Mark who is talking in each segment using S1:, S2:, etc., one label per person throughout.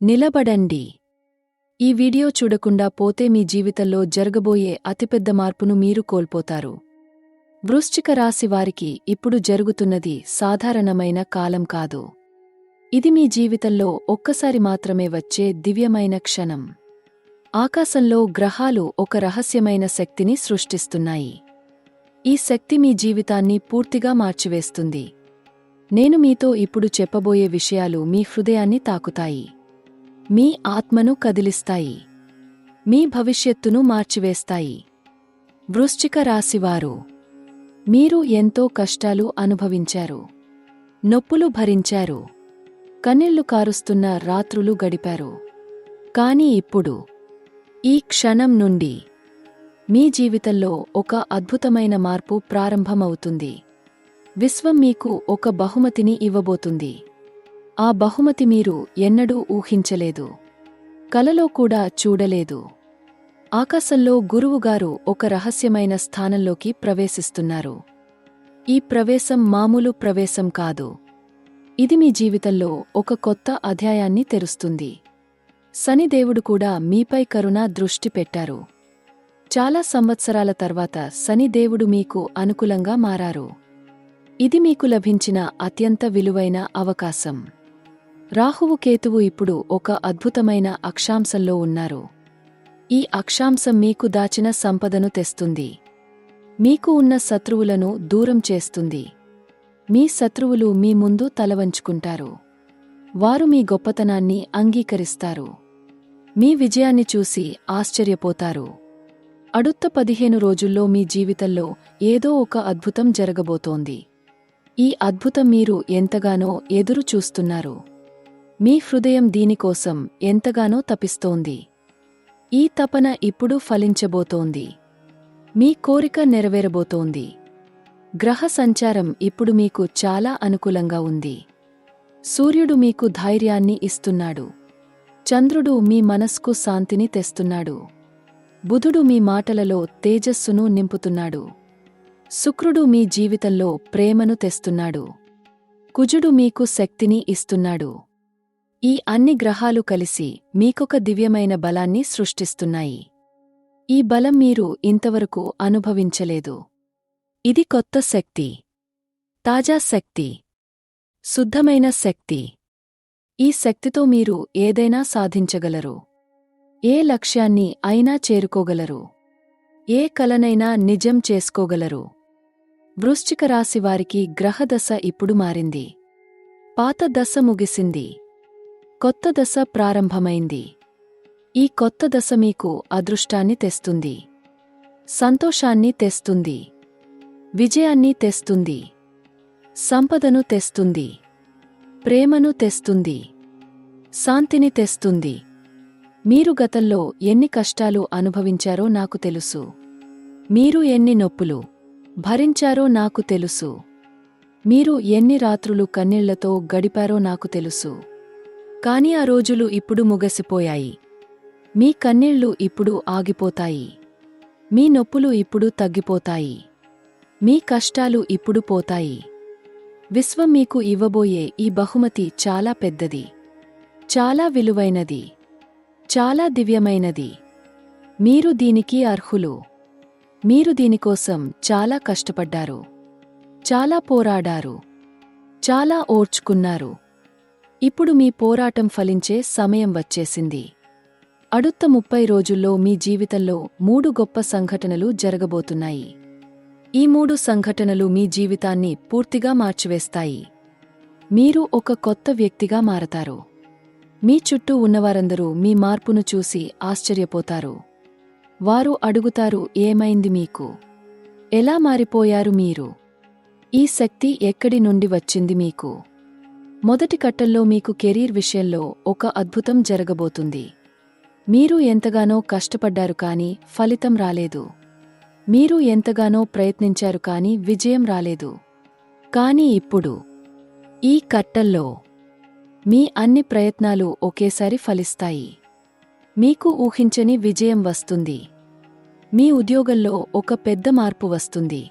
S1: నిలబడండి. ఈ వీడియో చూడకుండా పోతే మీ జీవితంలో జరగబోయే అతిపెద్ద మార్పును మీరు కోల్పోతారు. వృశ్చిక రాశి వారికి ఇప్పుడు జరుగుతున్నది సాధారణమైన కాలం కాదు. ఇది మీ జీవితంలో ఒక్కసారి మాత్రమే వచ్చే దివ్యమైన క్షణం. ఆకాశంలో గ్రహాలు ఒక రహస్యమైన శక్తిని సృష్టిస్తున్నాయి. ఈ శక్తి మీ జీవితాన్ని పూర్తిగా మార్చివేస్తుంది. నేను మీతో ఇప్పుడు చెప్పబోయే విషయాలు మీ హృదయాన్ని తాకుతాయి. మీ ఆత్మను కదిలిస్తాయి. మీ భవిష్యత్తును మార్చివేస్తాయి. వృశ్చిక రాశివారు, మీరు ఎంతో కష్టాలు అనుభవించారు. నొప్పులు భరించారు. కన్నీళ్లు కారుస్తున్న రాత్రులు గడిపారు. కాని ఇప్పుడు ఈ క్షణం నుండి మీ జీవితంలో ఒక అద్భుతమైన మార్పు ప్రారంభమవుతుంది. విశ్వం మీకు ఒక బహుమతిని ఇవ్వబోతుంది. ఆ బహుమతి మీరు ఎన్నడూ ఊహించలేదు. కలలో కూడా చూడలేదు. ఆకాశంలో గురువుగారు ఒక రహస్యమైన స్థానంలోకి ప్రవేశిస్తున్నారు. ఈ ప్రవేశం మామూలు ప్రవేశం కాదు. ఇది మీ జీవితంలో ఒక కొత్త అధ్యాయాన్ని తెరుస్తుంది. శనిదేవుడు కూడా మీపై కరుణ దృష్టి పెట్టారు. చాలా సంవత్సరాల తర్వాత శనిదేవుడు మీకు అనుకూలంగా మారారు. ఇది మీకు లభించిన అత్యంత విలువైన అవకాశం. రాహువు కేతువు ఇప్పుడు ఒక అద్భుతమైన అక్షాంశంలో ఉన్నారు. ఈ అక్షాంశం మీకు దాచిన సంపదను తెస్తుంది. మీకు ఉన్న శత్రువులను దూరం చేస్తుంది. మీ శత్రువులు మీ ముందు తలవంచుకుంటారు. వారు మీ గొప్పతనాన్ని అంగీకరిస్తారు. మీ విజయాన్ని చూసి ఆశ్చర్యపోతారు. అడుత్త 15 రోజుల్లో మీ జీవితంలో ఏదో ఒక అద్భుతం జరగబోతోంది. ఈ అద్భుతం మీరు ఎంతగానో ఎదురు చూస్తున్నారు. మీ హృదయం దీనికోసం ఎంతగానో తపిస్తోంది. ఈ తపన ఇప్పుడు ఫలించబోతోంది. మీ కోరిక నెరవేరబోతోంది. గ్రహ సంచారం ఇప్పుడు మీకు చాలా అనుకూలంగా ఉంది. సూర్యుడు మీకు ధైర్యాన్ని ఇస్తున్నాడు. చంద్రుడు మీ మనస్కు శాంతిని తెస్తున్నాడు. బుధుడు మీ మాటలలో తేజస్సును నింపుతున్నాడు. శుక్రుడు మీ జీవితంలో ప్రేమను తెస్తున్నాడు. కుజుడు మీకు శక్తిని ఇస్తున్నాడు. ఈ అన్ని గ్రహాలు కలిసి మీకొక దివ్యమైన బలాన్ని సృష్టిస్తున్నాయి. ఈ బలం మీరు ఇంతవరకు అనుభవించలేదు. ఇది కొత్త శక్తి. తాజా శక్తి. శుద్ధమైన శక్తి. ఈ శక్తితో మీరు ఏదైనా సాధించగలరు. ఏ లక్ష్యాన్ని అయినా చేరుకోగలరు. ఏ కలనైనా నిజం చేసుకోగలరు. వృశ్చిక రాశి వారికి గ్రహదశ ఇప్పుడు మారింది. పాత దశ ముగిసింది. కొత్త దశ ప్రారంభమైంది. ఈ కొత్త దశ మీకు అదృష్టాన్ని తెస్తుంది. సంతోషాన్ని తెస్తుంది. విజయాన్ని తెస్తుంది. సంపదను తెస్తుంది. ప్రేమను తెస్తుంది. శాంతిని తెస్తుంది. మీరు గతంలో ఎన్ని కష్టాలు అనుభవించారో నాకు తెలుసు. మీరు ఎన్ని నొప్పులు భరించారో నాకు తెలుసు. మీరు ఎన్ని రాత్రులు కన్నీళ్లతో గడిపారో నాకు తెలుసు. కాని ఆ రోజులు ఇప్పుడు ముగసిపోయాయి. మీ కన్నీళ్లు ఇప్పుడు ఆగిపోతాయి. మీ నొప్పులు ఇప్పుడు తగ్గిపోతాయి. మీ కష్టాలు ఇప్పుడు పోతాయి. విశ్వం మీకు ఇవ్వబోయే ఈ బహుమతి చాలా పెద్దది. చాలా విలువైనది. చాలా దివ్యమైనది. మీరు దీనికి అర్హులు. మీరు దీనికోసం చాలా కష్టపడ్డారు. చాలా పోరాడారు. చాలా ఓర్చుకున్నారు. ఇప్పుడు మీ పోరాటం ఫలించే సమయం వచ్చేసింది. అడుత్త 30 రోజుల్లో మీ జీవితంలో 3 గొప్ప సంఘటనలు జరగబోతున్నాయి. ఈ 3 సంఘటనలు మీ జీవితాన్ని పూర్తిగా మార్చివేస్తాయి. మీరు ఒక కొత్త వ్యక్తిగా మారతారు. మీ చుట్టూ ఉన్నవారందరూ మీ మార్పును చూసి ఆశ్చర్యపోతారు. వారు అడుగుతారు, ఏమైంది మీకు? ఎలా మారిపోయారు మీరు? ఈ శక్తి ఎక్కడి నుండి వచ్చింది మీకు? మొదటి కట్టల్లో మీకు కెరీర్ విషయంలో ఒక అద్భుతం జరగబోతుంది. మీరు ఎంతగానో కష్టపడ్డారు కాని ఫలితం రాలేదు. మీరు ఎంతగానో ప్రయత్నించారు కాని విజయం రాలేదు. కాని ఇప్పుడు ఈ కట్టల్లో మీ అన్ని ప్రయత్నాలు ఒకేసారి ఫలిస్తాయి. మీకు ఊహించని విజయం వస్తుంది. మీ ఉద్యోగంలో ఒక పెద్ద మార్పు వస్తుంది.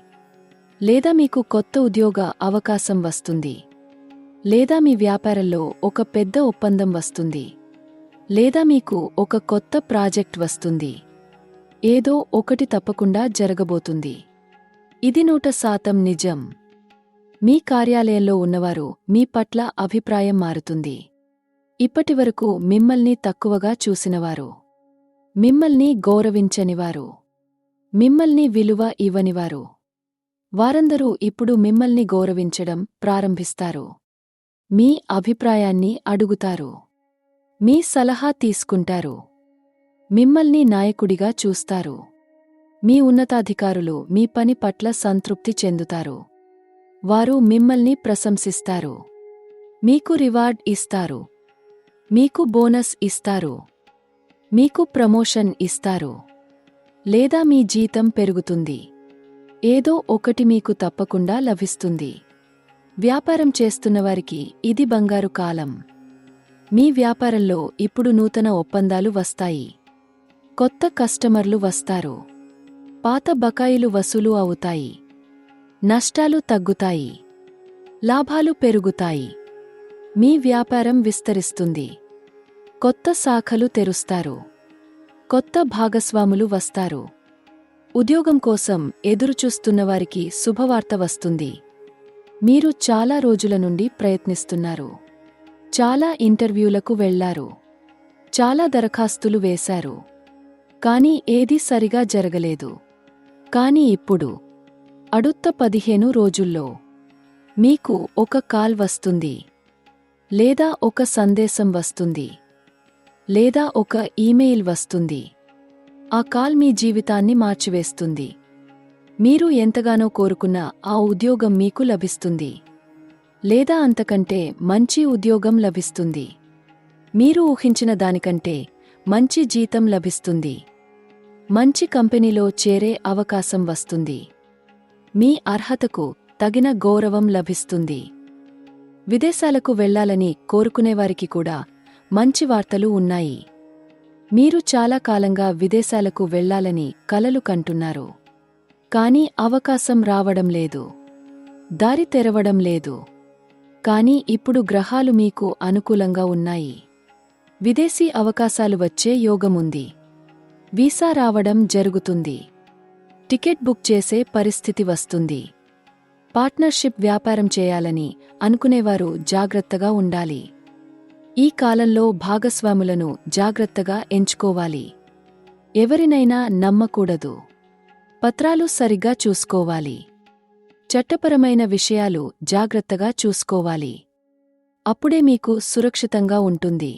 S1: లేదా మీకు కొత్త ఉద్యోగ అవకాశం వస్తుంది. లేదా మీ వ్యాపారంలో ఒక పెద్ద ఒప్పందం వస్తుంది. లేదా మీకు ఒక కొత్త ప్రాజెక్ట్ వస్తుంది. ఏదో ఒకటి తప్పకుండా జరగబోతుంది. ఇది 100% నిజం. మీ కార్యాలయంలో ఉన్నవారు మీ పట్ల అభిప్రాయం మారుతుంది. ఇప్పటివరకు మిమ్మల్ని తక్కువగా చూసినవారు, మిమ్మల్ని గౌరవించనివారు, మిమ్మల్ని విలువ ఇవ్వనివారు, వారందరూ ఇప్పుడు మిమ్మల్ని గౌరవించడం ప్రారంభిస్తారు. మీ అభిప్రాయాన్ని అడుగుతారు. మీ సలహా తీసుకుంటారు. మిమ్మల్ని నాయకుడిగా చూస్తారు. మీ ఉన్నతాధికారులు మీ పని పట్ల సంతృప్తి చెందుతారు. వారు మిమ్మల్ని ప్రశంసిస్తారు. మీకు రివార్డ్ ఇస్తారు. మీకు బోనస్ ఇస్తారు. మీకు ప్రమోషన్ ఇస్తారు. లేదా మీ జీతం పెరుగుతుంది. ఏదో ఒకటి మీకు తప్పకుండా లభిస్తుంది. వ్యాపారం చేస్తున్నవారికి ఇది బంగారు కాలం. మీ వ్యాపారంలో ఇప్పుడు నూతన ఒప్పందాలు వస్తాయి. కొత్త కస్టమర్లు వస్తారు. పాత బకాయిలు వసూలు అవుతాయి. నష్టాలు తగ్గుతాయి. లాభాలు పెరుగుతాయి. మీ వ్యాపారం విస్తరిస్తుంది. కొత్త శాఖలు తెరుస్తారు. కొత్త భాగస్వాములు వస్తారు. ఉద్యోగం కోసం ఎదురుచూస్తున్నవారికి శుభవార్త వస్తుంది. మీరు చాలా రోజుల నుండి ప్రయత్నిస్తున్నారు. చాలా ఇంటర్వ్యూలకు వెళ్లారు. చాలా దరఖాస్తులు వేశారు. కానీ ఏదీ సరిగా జరగలేదు. కానీ ఇప్పుడు అడుత్త 15 రోజుల్లో మీకు ఒక కాల్ వస్తుంది. లేదా ఒక సందేశం వస్తుంది. లేదా ఒక ఈమెయిల్ వస్తుంది. ఆ కాల్ మీ జీవితాన్ని మార్చివేస్తుంది. మీరు ఎంతగానో కోరుకున్న ఆ ఉద్యోగం మీకు లభిస్తుంది. లేదా అంతకంటే మంచి ఉద్యోగం లభిస్తుంది. మీరు ఊహించిన దానికంటే మంచి జీతం లభిస్తుంది. మంచి కంపెనీలో చేరే అవకాశం వస్తుంది. మీ అర్హతకు తగిన గౌరవం లభిస్తుంది. విదేశాలకు వెళ్లాలని కోరుకునేవారికి కూడా మంచి వార్తలు ఉన్నాయి. మీరు చాలా కాలంగా విదేశాలకు వెళ్లాలని కలలు కంటున్నారు. కానీ అవకాశం రావడం లేదు. దారి తెరవడం లేదు. కానీ ఇప్పుడు గ్రహాలు మీకు అనుకూలంగా ఉన్నాయి. విదేశీ అవకాశాలు వచ్చే యోగముంది. వీసా రావడం జరుగుతుంది. టికెట్ బుక్ చేసే పరిస్థితి వస్తుంది. పార్ట్నర్షిప్ వ్యాపారం చేయాలని అనుకునేవారు జాగ్రత్తగా ఉండాలి. ఈ కాలంలో భాగస్వాములను జాగ్రత్తగా ఎంచుకోవాలి. ఎవరినైనా నమ్మకూడదు. పత్రాలు సరిగ్గా చూసుకోవాలి. చట్టపరమైన విషయాలు జాగ్రత్తగా చూసుకోవాలి. అప్పుడే మీకు సురక్షితంగా ఉంటుంది.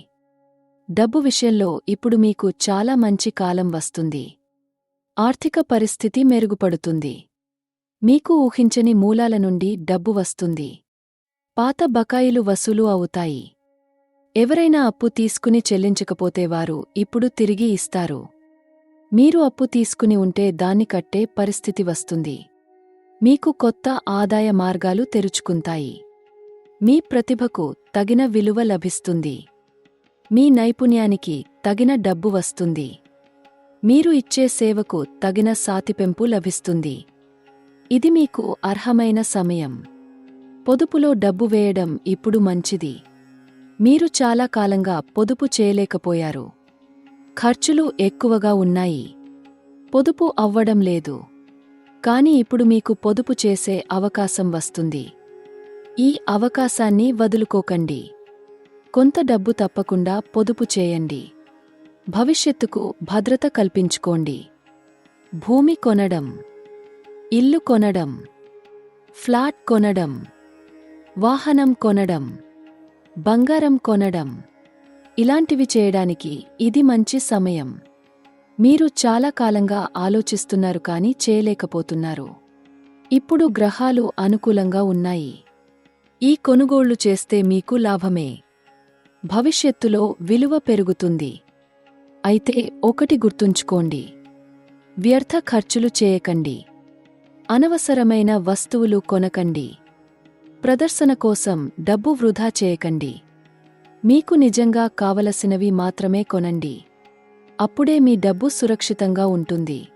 S1: డబ్బు విషయంలో ఇప్పుడు మీకు చాలా మంచి కాలం వస్తుంది. ఆర్థిక పరిస్థితి మెరుగుపడుతుంది. మీకు ఊహించని మూలాల నుండి డబ్బు వస్తుంది. పాత బకాయిలు వసూలు అవుతాయి. ఎవరైనా అప్పు తీసుకుని చెల్లించకపోతే వారు ఇప్పుడు తిరిగి ఇస్తారు. మీరు అప్పు తీసుకుని ఉంటే దాన్ని కట్టే పరిస్థితి వస్తుంది. మీకు కొత్త ఆదాయ మార్గాలు తెరుచుకుంటాయి. మీ ప్రతిభకు తగిన విలువ లభిస్తుంది. మీ నైపుణ్యానికి తగిన డబ్బు వస్తుంది. మీరు ఇచ్చే సేవకు తగిన సాతిపెంపు లభిస్తుంది. ఇది మీకు అర్హమైన సమయం. పొదుపులో డబ్బు వేయడం ఇప్పుడు మంచిది. మీరు చాలా కాలంగా పొదుపు చేయలేకపోయారు. ఖర్చులు ఎక్కువగా ఉన్నాయి. పొదుపు అవ్వడం లేదు. కాని ఇప్పుడు మీకు పొదుపు చేసే అవకాశం వస్తుంది. ఈ అవకాశాన్ని వదులుకోకండి. కొంత డబ్బు తప్పకుండా పొదుపు చేయండి. భవిష్యత్తుకు భద్రత కల్పించుకోండి. భూమి కొనడం, ఇల్లు కొనడం, ఫ్లాట్ కొనడం, వాహనం కొనడం, బంగారం కొనడం, ఇలాంటివి చేయడానికి ఇది మంచి సమయం. మీరు చాలా కాలంగా ఆలోచిస్తున్నారు కానీ చేయలేకపోతున్నారు. ఇప్పుడు గ్రహాలు అనుకూలంగా ఉన్నాయి. ఈ కొనుగోళ్లు చేస్తే మీకు లాభమే. భవిష్యత్తులో విలువ పెరుగుతుంది. అయితే ఒకటి గుర్తుంచుకోండి. వ్యర్థ ఖర్చులు చేయకండి. అనవసరమైన వస్తువులు కొనకండి. ప్రదర్శన కోసం డబ్బు వృధా చేయకండి. మీకు నిజంగా కావలసినవి మాత్రమే కొనండి. అప్పుడే మీ డబ్బు సురక్షితంగా ఉంటుంది.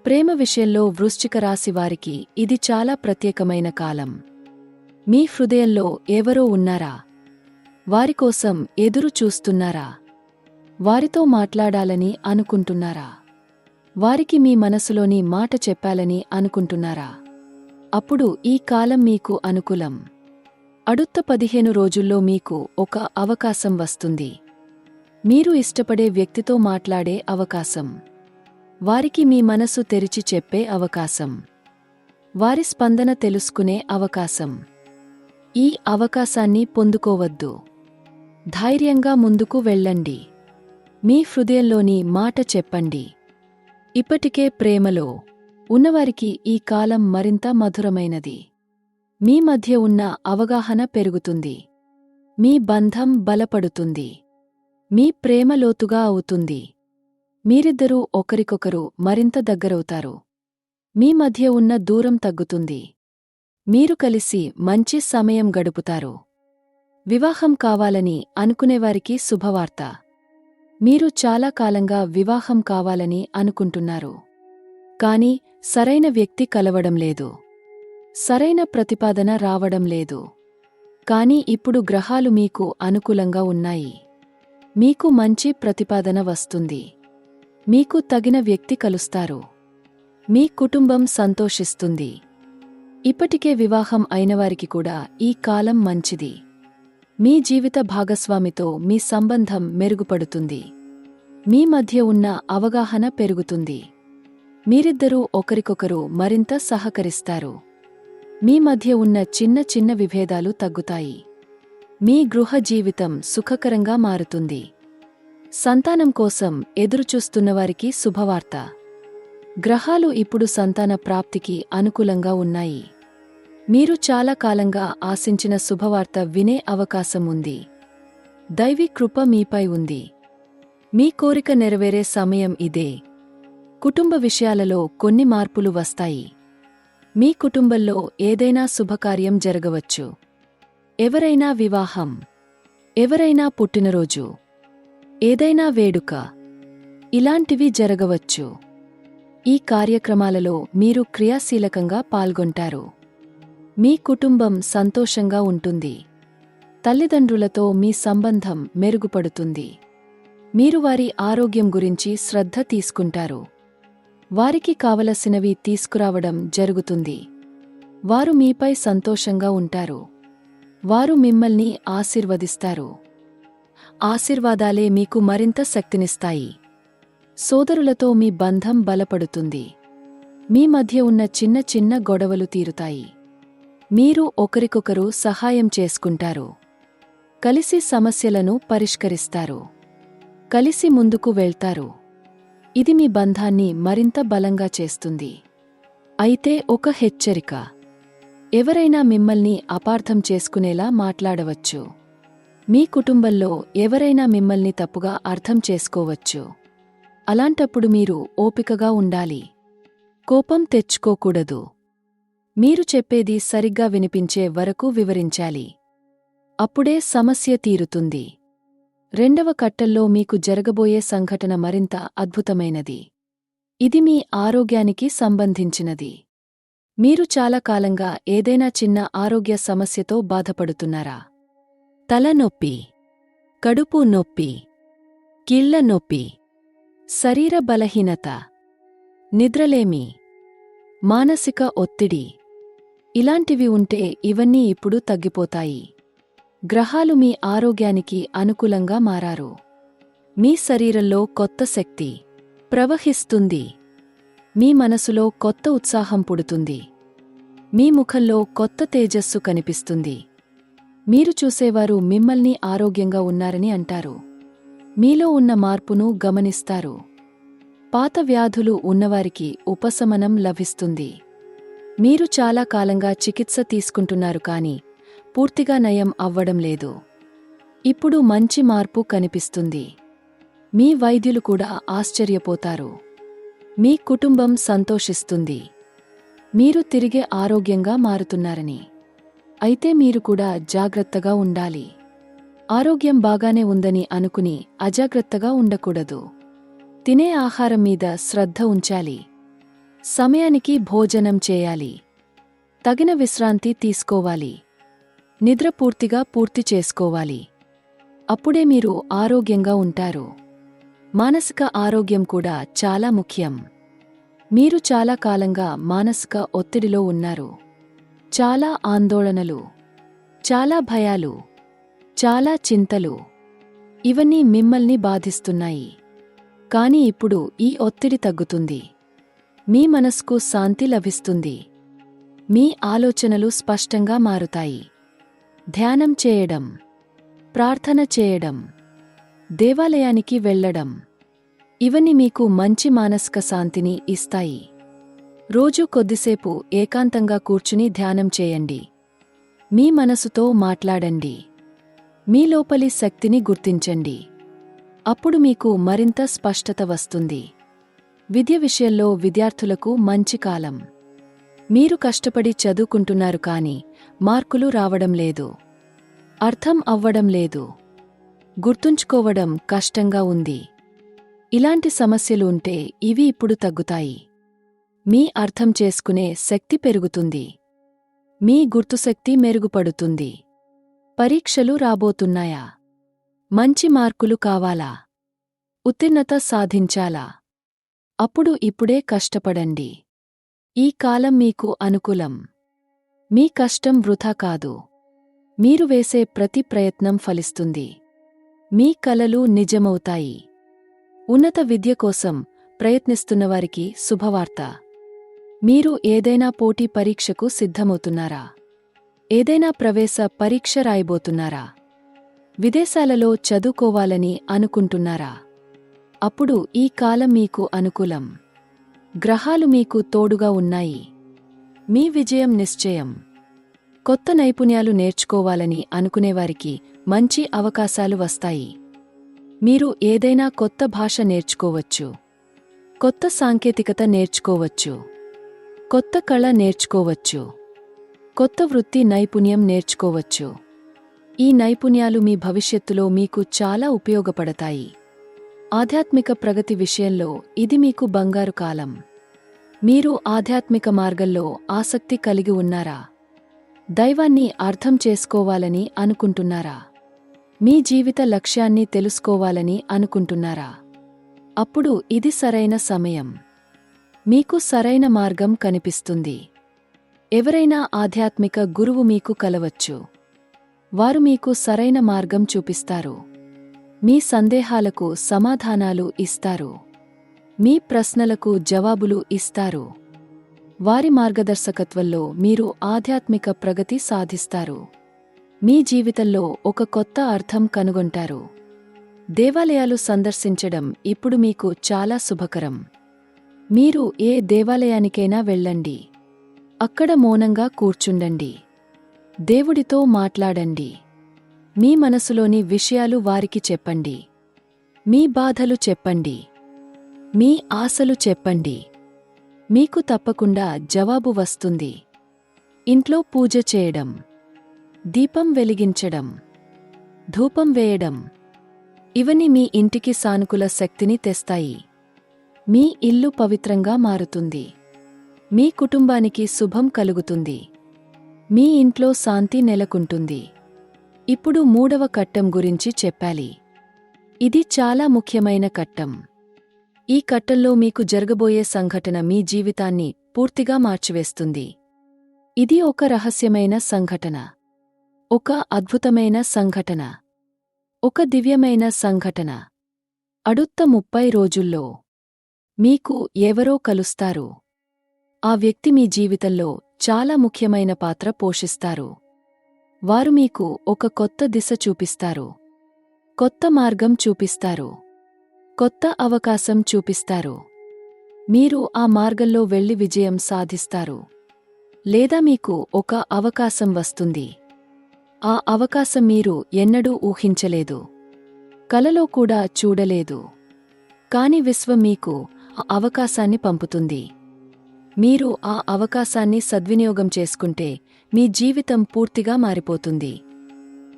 S1: ప్రేమ విషయంలో వృశ్చిక రాశి వారికి ఇది చాలా ప్రత్యేకమైన కాలం. మీ హృదయంలో ఎవరో ఉన్నారా? వారికోసం ఎదురు చూస్తున్నారా? వారితో మాట్లాడాలని అనుకుంటున్నారా? వారికి మీ మనసులోని మాట చెప్పాలని అనుకుంటున్నారా? అప్పుడు ఈ కాలం మీకు అనుకూలం. అడుత్త 15 రోజుల్లో మీకు ఒక అవకాశం వస్తుంది. మీరు ఇష్టపడే వ్యక్తితో మాట్లాడే అవకాశం. వారికి మీ మనసు తెరిచి చెప్పే అవకాశం. వారి స్పందన తెలుసుకునే అవకాశం. ఈ అవకాశాన్ని పొందుకోవద్దు. ధైర్యంగా ముందుకు వెళ్ళండి. మీ హృదయంలోని మాట చెప్పండి. ఇప్పటికే ప్రేమలో ఉన్నవారికి ఈ కాలం మరింత మధురమైనది. మీ మధ్య ఉన్న అవగాహన పెరుగుతుంది. మీ బంధం బలపడుతుంది. మీ ప్రేమ లోతుగా అవుతుంది. మీరిద్దరూ ఒకరికొకరు మరింత దగ్గరవుతారు. మీ మధ్య ఉన్న దూరం తగ్గుతుంది. మీరు కలిసి మంచి సమయం గడుపుతారు. వివాహం కావాలని అనుకునేవారికి శుభవార్త. మీరు చాలా కాలంగా వివాహం కావాలని అనుకుంటున్నారు. కాని సరైన వ్యక్తి కలవడం లేదు. సరైన ప్రతిపాదన రావడం లేదు. కాని ఇప్పుడు గ్రహాలు మీకు అనుకూలంగా ఉన్నాయి. మీకు మంచి ప్రతిపాదన వస్తుంది. మీకు తగిన వ్యక్తి కలుస్తారు. మీ కుటుంబం సంతోషిస్తుంది. ఇప్పటికే వివాహం అయినవారికి కూడా ఈ కాలం మంచిది. మీ జీవిత భాగస్వామితో మీ సంబంధం మెరుగుపడుతుంది. మీ మధ్య ఉన్న అవగాహన పెరుగుతుంది. మీరిద్దరూ ఒకరికొకరు మరింత సహకరిస్తారు. మీ మధ్య ఉన్న చిన్న చిన్న విభేదాలు తగ్గుతాయి. మీ గృహ జీవితం సుఖకరంగా మారుతుంది. సంతానం కోసం ఎదురుచూస్తున్నవారికి శుభవార్త. గ్రహాలు ఇప్పుడు సంతాన ప్రాప్తికి అనుకూలంగా ఉన్నాయి. మీరు చాలా కాలంగా ఆశించిన శుభవార్త వినే అవకాశం ఉంది. దైవీ కృప మీపై ఉంది. మీ కోరిక నెరవేరే సమయం ఇదే. కుటుంబ విషయాలలో కొన్ని మార్పులు వస్తాయి. మీ కుటుంబంలో ఏదైనా శుభకార్యం జరగవచ్చు. ఎవరైనా వివాహం, ఎవరైనా పుట్టినరోజు, ఏదైనా వేడుక, ఇలాంటివి జరగవచ్చు. ఈ కార్యక్రమాలలో మీరు క్రియాశీలకంగా పాల్గొంటారు. మీ కుటుంబం సంతోషంగా ఉంటుంది. తల్లిదండ్రులతో మీ సంబంధం మెరుగుపడుతుంది. మీరు వారి ఆరోగ్యం గురించి శ్రద్ధ తీసుకుంటారు. వారికి కావలసినవి తీసుకురావడం జరుగుతుంది. వారు మీపై సంతోషంగా ఉంటారు. వారు మిమ్మల్ని ఆశీర్వదిస్తారు. ఆశీర్వాదాలే మీకు మరింత శక్తినిస్తాయి. సోదరులతో మీ బంధం బలపడుతుంది. మీ మధ్య ఉన్న చిన్న చిన్న గొడవలు తీరుతాయి. మీరు ఒకరికొకరు సహాయం చేసుకుంటారు. కలిసి సమస్యలను పరిష్కరిస్తారు. కలిసి ముందుకు వెళ్తారు. ఇది మీ బంధాన్ని మరింత బలంగా చేస్తుంది. అయితే ఒక హెచ్చరిక. ఎవరైనా మిమ్మల్ని అపార్థం చేసుకునేలా మాట్లాడవచ్చు. మీ కుటుంబంలో ఎవరైనా మిమ్మల్ని తప్పుగా అర్థం చేసుకోవచ్చు. అలాంటప్పుడు మీరు ఓపికగా ఉండాలి. కోపం తెచ్చుకోకూడదు. మీరు చెప్పేది సరిగ్గా వినిపించే వరకు వివరించాలి. అప్పుడే సమస్య తీరుతుంది. రెండవ కట్టల్లో మీకు జరగబోయే సంఘటన మరింత అద్భుతమైనది. ఇది మీ ఆరోగ్యానికి సంబంధించినది. మీరు చాలా కాలంగా ఏదైనా చిన్న ఆరోగ్య సమస్యతో బాధపడుతున్నారా? తలనొప్పి, కడుపు నొప్పి, కీళ్ల నొప్పి, శరీర బలహీనత, నిద్రలేమి, మానసిక ఒత్తిడి, ఇలాంటివి ఉంటే ఇవన్నీ ఇప్పుడు తగ్గిపోతాయి. గ్రహాలు మీ ఆరోగ్యానికి అనుకూలంగా మారారు. మీ శరీరంలో కొత్త శక్తి ప్రవహిస్తుంది. మీ మనసులో కొత్త ఉత్సాహం పుడుతుంది. మీ ముఖంలో కొత్త తేజస్సు కనిపిస్తుంది. మీరు చూసేవారు మిమ్మల్ని ఆరోగ్యంగా ఉన్నారని అంటారు. మీలో ఉన్న మార్పును గమనిస్తారు. పాత వ్యాధులు ఉన్నవారికి ఉపశమనం లభిస్తుంది. మీరు చాలా కాలంగా చికిత్స తీసుకుంటున్నారు కానీ పూర్తిగా నయం అవ్వడం లేదు. ఇప్పుడు మంచి మార్పు కనిపిస్తుంది. మీ వైద్యులు కూడా ఆశ్చర్యపోతారు. మీ కుటుంబం సంతోషిస్తుంది. మీరు తిరిగే ఆరోగ్యంగా మారుతున్నారని. అయితే మీరు కూడా జాగ్రత్తగా ఉండాలి. ఆరోగ్యం బాగానే ఉందని అనుకుని అజాగ్రత్తగా ఉండకూడదు. తినే ఆహారం మీద శ్రద్ధ ఉంచాలి. సమయానికి భోజనం చేయాలి. తగిన విశ్రాంతి తీసుకోవాలి. నిద్ర పూర్తి చేసుకోవాలి. అప్పుడే మీరు ఆరోగ్యంగా ఉంటారు. మానసిక ఆరోగ్యం కూడా చాలా ముఖ్యం. మీరు చాలా కాలంగా మానసిక ఒత్తిడిలో ఉన్నారు. చాలా ఆందోళనలు, చాలా భయాలు, చాలా చింతలు. ఇవన్నీ మిమ్మల్ని బాధిస్తున్నాయి. కాని ఇప్పుడు ఈ ఒత్తిడి తగ్గుతుంది. మీ మనస్కు శాంతి లభిస్తుంది. మీ ఆలోచనలు స్పష్టంగా మారుతాయి. ధ్యానం చేయడం, ప్రార్థన చేయడం, దేవాలయానికి వెళ్ళడం ఇవన్నీ మీకు మంచి మానసిక శాంతిని ఇస్తాయి. రోజూ కొద్దిసేపు ఏకాంతంగా కూర్చుని ధ్యానం చేయండి. మీ మనసుతో మాట్లాడండి. మీ లోపలి శక్తిని గుర్తించండి. అప్పుడు మీకు మరింత స్పష్టత వస్తుంది. విద్య విషయంలో విద్యార్థులకు మంచి కాలం. మీరు కష్టపడి చదువుకుంటున్నారు కాని మార్కులు రావడం లేదు. అర్థం అవ్వడం లేదు. గుర్తుంచుకోవడం కష్టంగా ఉంది. ఇలాంటి సమస్యలు ఉంటే ఇవి ఇప్పుడు తగ్గుతాయి. మీ అర్థం చేసుకునే శక్తి పెరుగుతుంది. మీ గుర్తుశక్తి మెరుగుపడుతుంది. పరీక్షలు రాబోతున్నాయా? మంచి మార్కులు కావాలా? ఉత్తీర్ణత సాధించాలా? అప్పుడు ఇప్పుడే కష్టపడండి. ఈ కాలం మీకు అనుకూలం. మీ కష్టం వృథా కాదు. మీరు వేసే ప్రతి ప్రయత్నం ఫలిస్తుంది. మీ కలలు నిజమవుతాయి. ఉన్నత విద్య కోసం ప్రయత్నిస్తున్నవారికి శుభవార్త. మీరు ఏదైనా పోటీ పరీక్షకు సిద్ధమవుతున్నారా? ఏదైనా ప్రవేశ పరీక్ష రాయబోతున్నారా? విదేశాలలో చదువుకోవాలని అనుకుంటున్నారా? అప్పుడు ఈ కాలం మీకు అనుకూలం. గ్రహాలు మీకు తోడుగా ఉన్నాయి. మీ విజయం నిశ్చయం. కొత్త నైపుణ్యాలు నేర్చుకోవాలని అనుకునేవారికి మంచి అవకాశాలు వస్తాయి. మీరు ఏదైనా కొత్త భాష నేర్చుకోవచ్చు. కొత్త సాంకేతికత నేర్చుకోవచ్చు. కొత్త కళ నేర్చుకోవచ్చు. కొత్త వృత్తి నైపుణ్యం నేర్చుకోవచ్చు. ఈ నైపుణ్యాలు మీ భవిష్యత్తులో మీకు చాలా ఉపయోగపడతాయి. ఆధ్యాత్మిక ప్రగతి విషయంలో ఇది మీకు బంగారు కాలం. మీరు ఆధ్యాత్మిక మార్గంలో ఆసక్తి కలిగి ఉన్నారా? దైవాన్ని అర్థం చేసుకోవాలని అనుకుంటున్నారా? మీ జీవిత లక్ష్యాన్ని తెలుసుకోవాలని అనుకుంటున్నారా? అప్పుడు ఇది సరైన సమయం. మీకు సరైన మార్గం కనిపిస్తుంది. ఎవరైనా ఆధ్యాత్మిక గురువు మీకు కలవచ్చు. వారు మీకు సరైన మార్గం చూపిస్తారు. మీ సందేహాలకు సమాధానాలు ఇస్తారు. మీ ప్రశ్నలకు జవాబులు ఇస్తారు. వారి మార్గదర్శకత్వంలో మీరు ఆధ్యాత్మిక ప్రగతి సాధిస్తారు. మీ జీవితంలో ఒక కొత్త అర్థం కనుగొంటారు. దేవాలయాలు సందర్శించడం ఇప్పుడు మీకు చాలా శుభకరం. మీరు ఏ దేవాలయానికైనా వెళ్ళండి. అక్కడ మౌనంగా కూర్చుండండి. దేవుడితో మాట్లాడండి. మీ మనసులోని విషయాలు వారికి చెప్పండి. మీ బాధలు చెప్పండి. మీ ఆశలు చెప్పండి. మీకు తప్పకుండా జవాబు వస్తుంది. ఇంట్లో పూజ చేయడం, దీపం వెలిగించడం, ధూపం వేయడం ఇవన్నీ మీ ఇంటికి సానుకూల శక్తిని తెస్తాయి. మీ ఇల్లు పవిత్రంగా మారుతుంది. మీ కుటుంబానికి శుభం కలుగుతుంది. మీ ఇంట్లో శాంతి నెలకొంటుంది. ఇప్పుడు 3వ కట్టం గురించి చెప్పాలి. ఇది చాలా ముఖ్యమైన కట్టం. ఈ కట్టంలో మీకు జరగబోయే సంఘటన మీ జీవితాన్ని పూర్తిగా మార్చివేస్తుంది. ఇది ఒక రహస్యమైన సంఘటన. ఒక అద్భుతమైన సంఘటన. ఒక దివ్యమైన సంఘటన. అడుత్త 30 రోజుల్లో మీకు ఎవరో కలుస్తారు. ఆ వ్యక్తి మీ జీవితంలో చాలా ముఖ్యమైన పాత్ర పోషిస్తారు. వారు మీకు ఒక కొత్త దిశ చూపిస్తారు. కొత్త మార్గం చూపిస్తారు. కొత్త అవకాశం చూపిస్తారు. మీరు ఆ మార్గంలో వెళ్లి విజయం సాధిస్తారు. లేదా మీకు ఒక అవకాశం వస్తుంది. ఆ అవకాశం మీరు ఎన్నడూ ఊహించలేదు. కలలో కూడా చూడలేదు. కాని విశ్వం మీకు ఆ అవకాశాన్ని పంపుతుంది. మీరు ఆ అవకాశాన్ని సద్వినియోగం చేసుకుంటే మీ జీవితం పూర్తిగా మారిపోతుంది.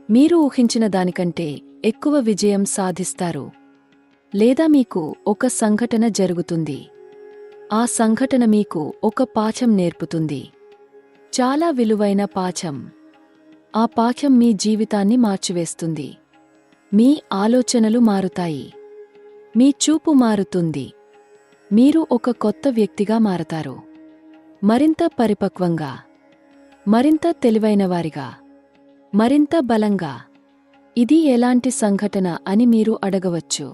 S1: మీరు ఊహించిన దానికంటే ఎక్కువ విజయం సాధిస్తారు. లేదా మీకు ఒక సంఘటన జరుగుతుంది. ఆ సంఘటన మీకు ఒక పాఠం నేర్పుతుంది. చాలా విలువైన పాఠం. ఆ పాఠం మీ జీవితాన్ని మార్చివేస్తుంది. మీ ఆలోచనలు మారుతాయి. మీ చూపు మారుతుంది. మీరు ఒక కొత్త వ్యక్తిగా మారతారు. మరింత పరిపక్వంగా, మరింత తెలివైనవారిగా, మరింత బలంగా. ఇది ఎలాంటి సంఘటన అని మీరు అడగవచ్చు.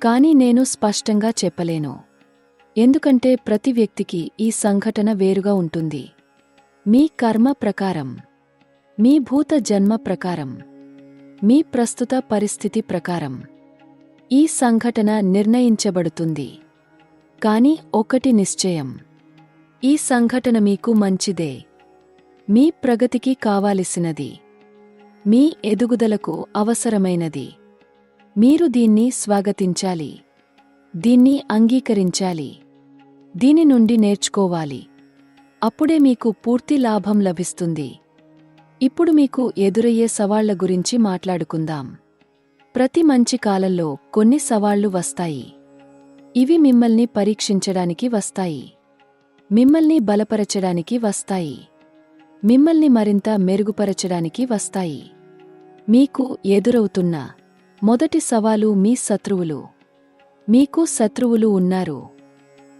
S1: కానీ నేను స్పష్టంగా చెప్పలేను. ఎందుకంటే ప్రతి వ్యక్తికి ఈ సంఘటన వేరుగా ఉంటుంది. మీ కర్మ ప్రకారం, మీ భూత జన్మ ప్రకారం, మీ ప్రస్తుత పరిస్థితి ప్రకారం ఈ సంఘటన నిర్ణయించబడుతుంది. కాని ఒకటి నిశ్చయం, ఈ సంఘటన మీకు మంచిదే, మీ ప్రగతికి కావాల్సినది, మీ ఎదుగుదలకు అవసరమైనది. మీరు దీన్ని స్వాగతించాలి, దీన్ని అంగీకరించాలి, దీని నుండి నేర్చుకోవాలి. అప్పుడే మీకు పూర్తి లాభం లభిస్తుంది. ఇప్పుడు మీకు ఎదురయ్యే సవాళ్ల గురించి మాట్లాడుకుందాం. ప్రతి మంచి కాలంలో కొన్ని సవాళ్లు వస్తాయి. ఇవి మిమ్మల్ని పరీక్షించడానికి వస్తాయి, మిమ్మల్ని బలపరచడానికి వస్తాయి, మిమ్మల్ని మరింత మెరుగుపరచడానికి వస్తాయి. మీకు ఎదురవుతున్న మొదటి సవాలు మీ శత్రువులు. మీకు శత్రువులు ఉన్నారు.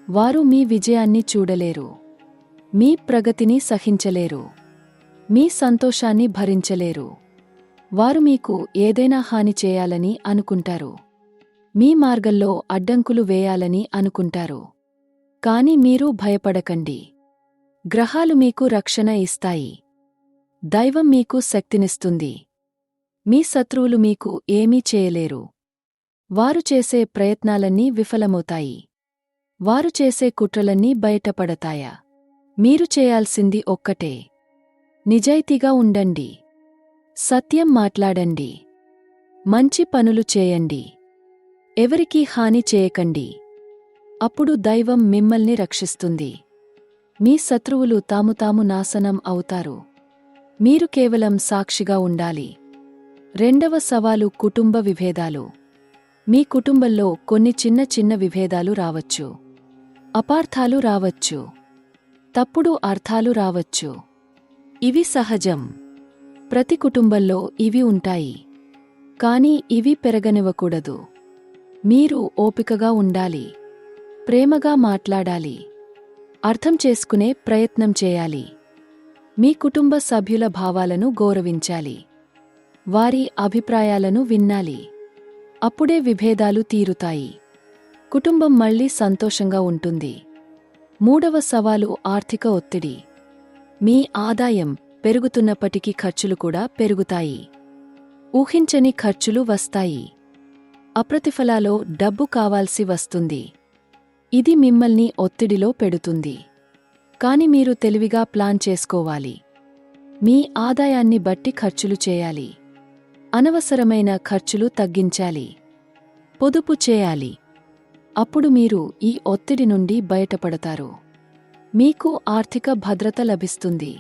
S1: వారు మీ విజయాన్ని చూడలేరు, మీ ప్రగతిని సహించలేరు, మీ సంతోషాన్ని భరించలేరు. వారు మీకు ఏదైనా హాని చేయాలని అనుకుంటారు, మీ మార్గంలో అడ్డంకులు వేయాలని అనుకుంటారు. కాని మీరు భయపడకండి. గ్రహాలు మీకు రక్షణ ఇస్తాయి. దైవం మీకు శక్తినిస్తుంది. మీ శత్రువులు మీకు ఏమీ చేయలేరు. వారు చేసే ప్రయత్నాలన్నీ విఫలమవుతాయి. వారు చేసే కుట్రలన్నీ బయటపడతాయా? మీరు చేయాల్సింది ఒక్కటే, నిజాయితీగా ఉండండి, సత్యం మాట్లాడండి, మంచి పనులు చేయండి, ఎవరికీ హాని చేయకండి. అప్పుడు దైవం మిమ్మల్ని రక్షిస్తుంది. మీ శత్రువులు తాము నాశనం అవుతారు. మీరు కేవలం సాక్షిగా ఉండాలి. రెండవ సవాలు కుటుంబ విభేదాలు. మీ కుటుంబంలో కొన్ని చిన్న విభేదాలు రావచ్చు. అపార్థాలు రావచ్చు. తప్పుడు అర్థాలు రావచ్చు. ఇవి సహజం. ప్రతి కుటుంబంలో ఇవి ఉంటాయి. కానీ ఇవి పెరగనివ్వకూడదు. మీరు ఓపికగా ఉండాలి, ప్రేమగా మాట్లాడాలి, అర్థం చేసుకునే ప్రయత్నం చేయాలి. మీ కుటుంబ సభ్యుల భావాలను గౌరవించాలి, వారి అభిప్రాయాలను వినాలి. అప్పుడే విభేదాలు తీరుతాయి. కుటుంబం మళ్ళీ సంతోషంగా ఉంటుంది. మూడవ సవాలు ఆర్థిక ఒత్తిడి. మీ ఆదాయం పెరుగుతున్నప్పటికీ ఖర్చులు కూడా పెరుగుతాయి. ఊహించని ఖర్చులు వస్తాయి. అప్రతిఫలాలో డబ్బు కావాల్సి వస్తుంది. ఇది మిమ్మల్ని ఒత్తిడిలో పెడుతుంది. కాని మీరు తెలివిగా ప్లాన్ చేసుకోవాలి. మీ ఆదాయాన్ని బట్టి ఖర్చులు చేయాలి. అనవసరమైన ఖర్చులు తగ్గించాలి. పొదుపు చేయాలి. అప్పుడు మీరు ఈ ఒత్తిడి నుండి బయటపడతారు. మీకు ఆర్థిక భద్రత లభిస్తుంది.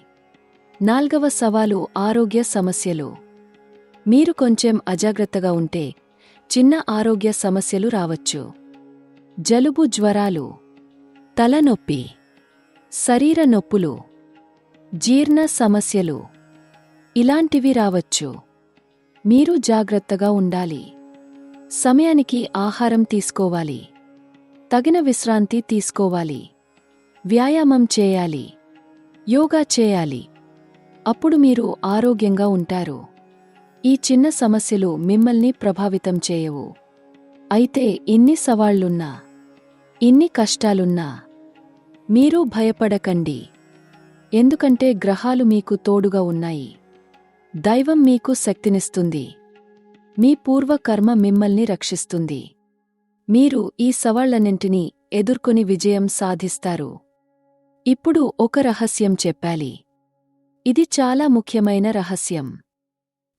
S1: నాల్గవ సవాలు ఆరోగ్య సమస్యలు. మీరు కొంచెం అజాగ్రత్తగా ఉంటే చిన్న ఆరోగ్య సమస్యలు రావచ్చు. జలుబు, జ్వరాలు, తలనొప్పి, శరీర నొప్పులు, జీర్ణ సమస్యలు ఇలాంటివి రావచ్చు. మీరు జాగ్రత్తగా ఉండాలి. సమయానికి ఆహారం తీసుకోవాలి, తగిన విశ్రాంతి తీసుకోవాలి, వ్యాయామం చేయాలి, యోగా చేయాలి. అప్పుడు మీరు ఆరోగ్యంగా ఉంటారు. ఈ చిన్న సమస్యలు మిమ్మల్ని ప్రభావితం చేయవు. అయితే ఇన్ని సవాళ్లున్నా, ఇన్ని కష్టాలున్నా మీరు భయపడకండి. ఎందుకంటే గ్రహాలు మీకు తోడుగా ఉన్నాయి. దైవం మీకు శక్తినిస్తుంది. మీ పూర్వకర్మ మిమ్మల్ని రక్షిస్తుంది. మీరు ఈ సవాళ్లన్నింటినీ ఎదుర్కొని విజయం సాధిస్తారు. ఇప్పుడు ఒక రహస్యం చెప్పాలి. ఇది చాలా ముఖ్యమైన రహస్యం.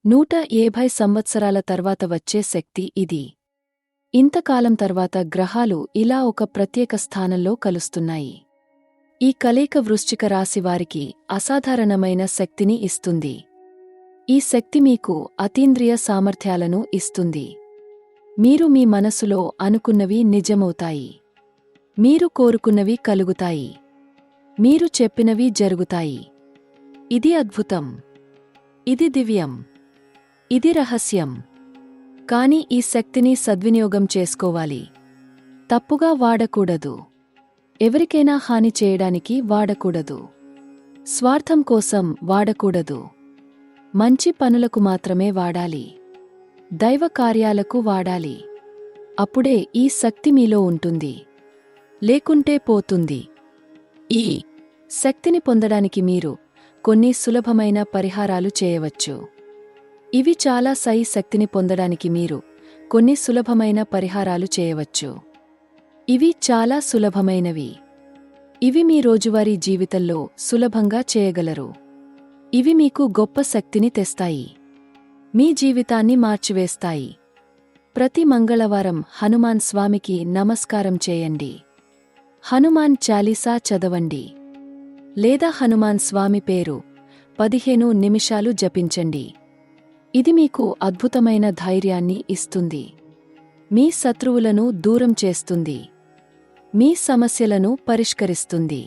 S1: 150 సంవత్సరాల తర్వాత వచ్చే శక్తి ఇది. ఇంతకాలం తర్వాత గ్రహాలు ఇలా ఒక ప్రత్యేక స్థానంలో కలుస్తున్నాయి. ఈ కలయిక వృశ్చిక రాశి వారికి అసాధారణమైన శక్తిని ఇస్తుంది. ఈ శక్తి మీకు అతీంద్రియ సామర్థ్యాలను ఇస్తుంది. మీరు మీ మనసులో అనుకున్నవి నిజమవుతాయి. మీరు కోరుకున్నవి కలుగుతాయి. మీరు చెప్పినవి జరుగుతాయి. ఇది అద్భుతం. ఇది దివ్యం. ఇది రహస్యం. కాని ఈ శక్తిని సద్వినియోగం చేసుకోవాలి. తప్పుగా వాడకూడదు. ఎవరికైనా హాని చేయడానికి వాడకూడదు. స్వార్థం కోసం వాడకూడదు. మంచి పనులకు మాత్రమే వాడాలి. దైవ కార్యాలకు వాడాలి. అప్పుడే ఈ శక్తి మీలో ఉంటుంది. లేకుంటే పోతుంది. ఈ శక్తిని పొందడానికి మీరు కొన్ని సులభమైన పరిహారాలు చేయవచ్చు. ఇవి చాలా శక్తిని పొందడానికి మీరు కొన్ని సులభమైన పరిహారాలు చేయవచ్చు. ఇవి చాలా సులభమైనవి. ఇవి మీ రోజువారీ జీవితంలో సులభంగా చేయగలరు. ఇవి మీకు గొప్ప శక్తిని తెస్తాయి. మీ జీవితాన్ని మార్చివేస్తాయి. ప్రతి మంగళవారం హనుమాన్ స్వామికి నమస్కారం చేయండి. హనుమాన్ చాలీసా చదవండి. లేదా హనుమాన్ స్వామి పేరు 15 నిమిషాలు జపించండి. ఇది మీకు అద్భుతమైన ధైర్యాన్ని ఇస్తుంది. మీ శత్రువులను దూరం చేస్తుంది. మీ సమస్యలను పరిష్కరిస్తుంది.